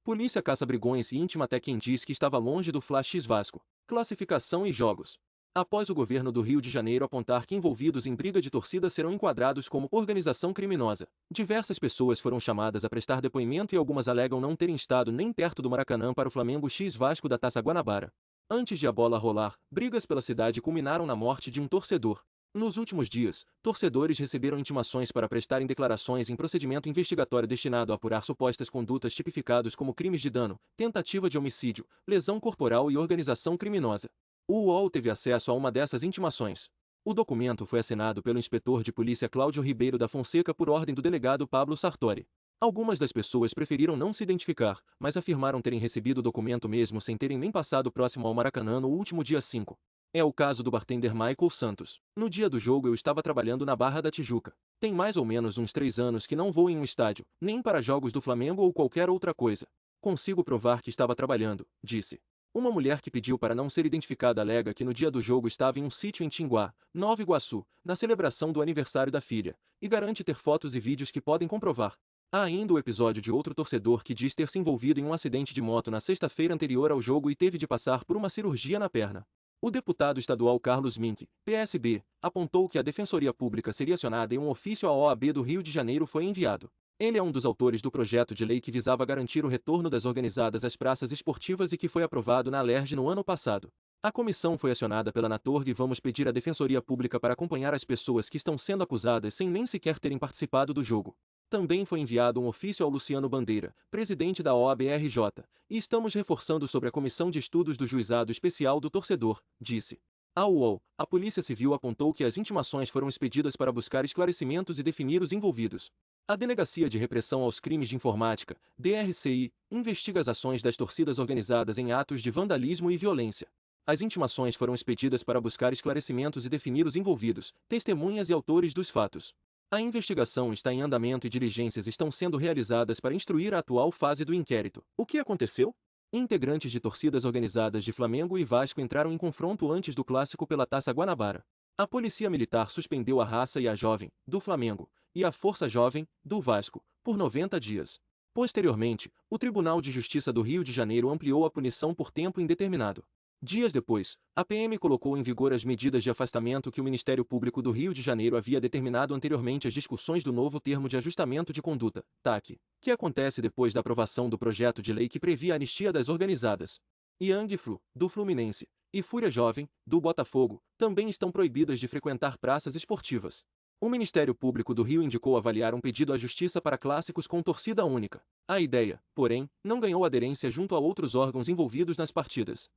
Polícia caça brigões e íntima até quem diz que estava longe do Fla-X Vasco. Classificação e jogos. Após o governo do Rio de Janeiro apontar que envolvidos em briga de torcida serão enquadrados como organização criminosa, diversas pessoas foram chamadas a prestar depoimento e algumas alegam não terem estado nem perto do Maracanã para o Flamengo X Vasco da Taça Guanabara. Antes de a bola rolar, brigas pela cidade culminaram na morte de um torcedor. Nos últimos dias, torcedores receberam intimações para prestarem declarações em procedimento investigatório destinado a apurar supostas condutas tipificados como crimes de dano, tentativa de homicídio, lesão corporal e organização criminosa. O UOL teve acesso a uma dessas intimações. O documento foi assinado pelo inspetor de polícia Cláudio Ribeiro da Fonseca por ordem do delegado Pablo Sartori. Algumas das pessoas preferiram não se identificar, mas afirmaram terem recebido o documento mesmo sem terem nem passado próximo ao Maracanã no último dia 5. É o caso do bartender Michael Santos. No dia do jogo eu estava trabalhando na Barra da Tijuca. Tem mais ou menos uns 3 anos que não vou em um estádio, nem para jogos do Flamengo ou qualquer outra coisa. Consigo provar que estava trabalhando, disse. Uma mulher que pediu para não ser identificada alega que no dia do jogo estava em um sítio em Tinguá, Nova Iguaçu, na celebração do aniversário da filha, e garante ter fotos e vídeos que podem comprovar. Há ainda o episódio de outro torcedor que diz ter se envolvido em um acidente de moto na sexta-feira anterior ao jogo e teve de passar por uma cirurgia na perna. O deputado estadual Carlos Mink, PSB, apontou que a Defensoria Pública seria acionada e um ofício à OAB do Rio de Janeiro foi enviado. Ele é um dos autores do projeto de lei que visava garantir o retorno das organizadas às praças esportivas e que foi aprovado na Alerj no ano passado. A comissão foi acionada pela Anatorg e vamos pedir à Defensoria Pública para acompanhar as pessoas que estão sendo acusadas sem nem sequer terem participado do jogo. Também foi enviado um ofício ao Luciano Bandeira, presidente da OAB-RJ, e estamos reforçando sobre a Comissão de Estudos do Juizado Especial do Torcedor, disse. A UOL, a Polícia Civil apontou que as intimações foram expedidas para buscar esclarecimentos e definir os envolvidos. A Delegacia de Repressão aos Crimes de Informática, DRCI, investiga as ações das torcidas organizadas em atos de vandalismo e violência. As intimações foram expedidas para buscar esclarecimentos e definir os envolvidos, testemunhas e autores dos fatos. A investigação está em andamento e diligências estão sendo realizadas para instruir a atual fase do inquérito. O que aconteceu? Integrantes de torcidas organizadas de Flamengo e Vasco entraram em confronto antes do clássico pela Taça Guanabara. A Polícia Militar suspendeu a Raça e a Jovem, do Flamengo, e a Força Jovem, do Vasco, por 90 dias. Posteriormente, o Tribunal de Justiça do Rio de Janeiro ampliou a punição por tempo indeterminado. Dias depois, a PM colocou em vigor as medidas de afastamento que o Ministério Público do Rio de Janeiro havia determinado anteriormente às discussões do novo termo de ajustamento de conduta, TAC, que acontece depois da aprovação do projeto de lei que previa a anistia das organizadas. Yang Flu, do Fluminense, e Fúria Jovem, do Botafogo, também estão proibidas de frequentar praças esportivas. O Ministério Público do Rio indicou avaliar um pedido à Justiça para clássicos com torcida única. A ideia, porém, não ganhou aderência junto a outros órgãos envolvidos nas partidas.